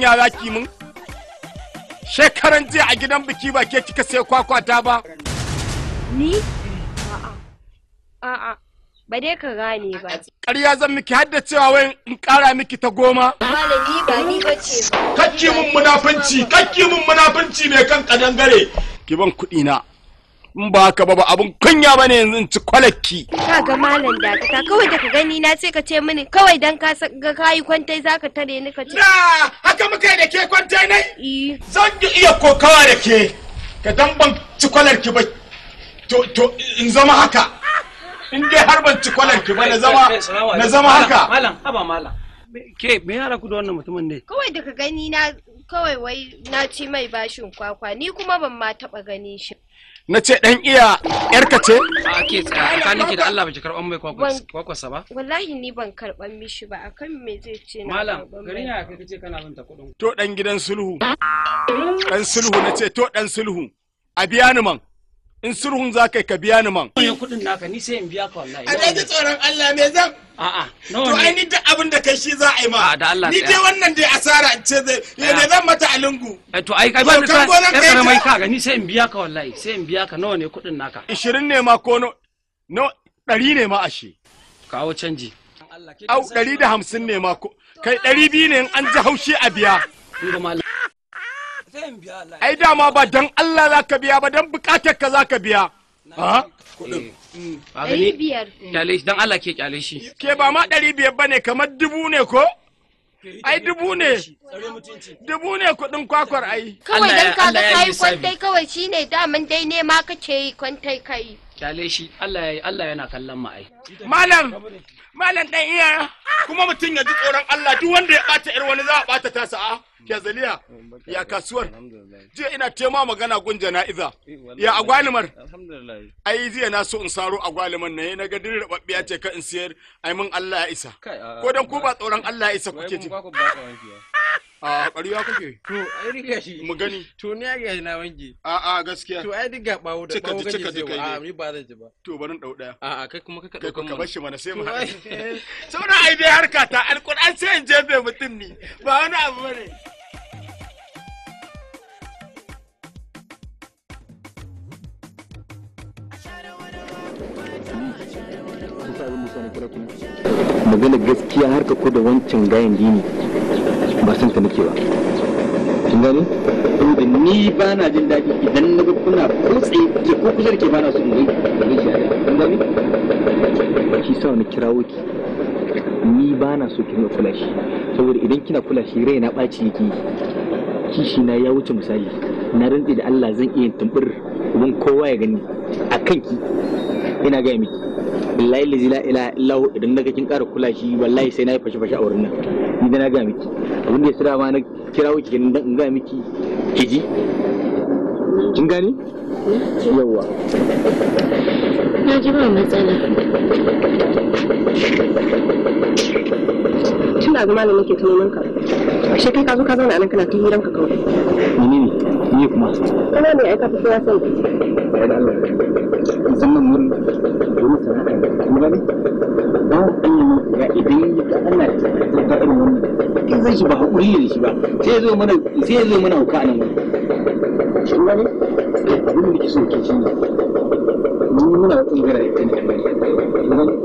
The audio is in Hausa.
Ya zaki mun shekaran jiya a gidan biki ba ke kika sai kwakwata ba ni a'a ba dai ka gane ba ƙarya zan miki hadda cewa wai in ƙara miki ta 10 malami ba ni bace ba kakki mun munafunci mai kan kadangare ki ban kuɗi na in ba haka ba abun kunya bane yanzu in ci kwalakki kaga malam dakata kawai da ka gani na sai ka ce mini kawai dan ka ga kayi kwantai zaka tare ni ka ce haka muka da ke kwantai ne zan iya kokawa da ke ka dan ban ci kwalarki ba to in zama haka in dai har ban ci kwalarki ba na zama haka malam ke me yara ku da wannan mutumin ne kawai da ka gani na kawai wai na ci mai bashin kwakwa ni kuma ban ma taba gani shi na ce dan iya yarka ce a ke tsaya ka nake da Allah baki karban mai kwakwarsa ba wallahi ni ban karban mishi ba akan me zai ce na malam garin ya kai kace kana bin ta kudin to dan gidan sulhu na ce to dan sulhu a biya ni man in sulhun za ka biya ni man ne kudin naka ni sai in biya ka wallahi a dai tsoron Allah me zan a'a to ai ni duk abin da kai shi za a yi ma da Allah ni dai wannan dai asara ce zai ne zan mata a lungu to ai ba ni ka tsara mai kaga ni sai in biya ka wallahi sai in biya ka nawa ne kudin naka 20 ne ma ko no 100 ne ma ashe kawo canji au 150 ne ma ko kai 200 ne in an ji haushi a biya ai dama ba dan Allah za ka biya ba dan bukatar ka za ka biya ha kudin 500 kyale shi dan Allah ke kyale shi ke ba ma 500 bane kamar 1000 ne ko ai 1000 ne kudin kwakwar ai kawai dan kaga kai kwantai kawai shine daman dai ne ma kace yi kwantai kai kyale shi Allah yana kallon mu ai malam dan iya kuma mutun ya ji tsoron Allah duk wanda ya bata ir wani za a bata ta sa'a ke zaliya ya kasuwar jiya ina tema magana gun jana'iza ya agwalimar ai jiya na so in saro agwaliman ne na ga din rubabbiya ce ka in siyar ai mun Allah ya isa ko dan ku ba tsoron Allah ya isa kuke ji a ƙarya kake to ai riga shi mu gani to ni ya na wanke a gaskiya to ai diga bawo da bawo cika gaje kai a ni ba zan ji ba to barin dau daya a kai kuma ka dauka ka bar shi mana sai mu haɗu saboda ai dai harka ta alquran sai in jefe mutum ni ba wani abu bane magana gaskiya har ka da wancan gayan dini ba san ta nake ba kin gane saboda ni ba na jin daɗi idan na ga kuna kutse ko kusa da ke ba na so in yi shi kin gane shi sa ni kirawo ki ni ba na so ki kula shi saboda idan kina kula shi rai na ɓaci yake kishi na ya wuce misali na rantsi da Allah zan iya tumbur don kowa ya gani a kanki ina ga miki wallahi la ilaha illa hu idan naga kin ƙara kula shi wallahi sai na yi fashe a wurin nan ni da na ga miki abin da ya sira ma na kirawo ki dan in ga miki kiji kin gane yawa na ji ba matsala tun da zama da nake tunanin ka ashe kai ka zo ka zauna a nan kana ta hiran ka kawai ni kuma kana ne ai ka fi kowa son da Allah musamman mun domin sana'a kuma gani ba Allah ya idan ya ga ana ta irin wannan kin zai shi ba hakuri ne shi ba sai zo mana hauka nan shi gani abin da kike so ke shi ne mun muna tsingara da kai ne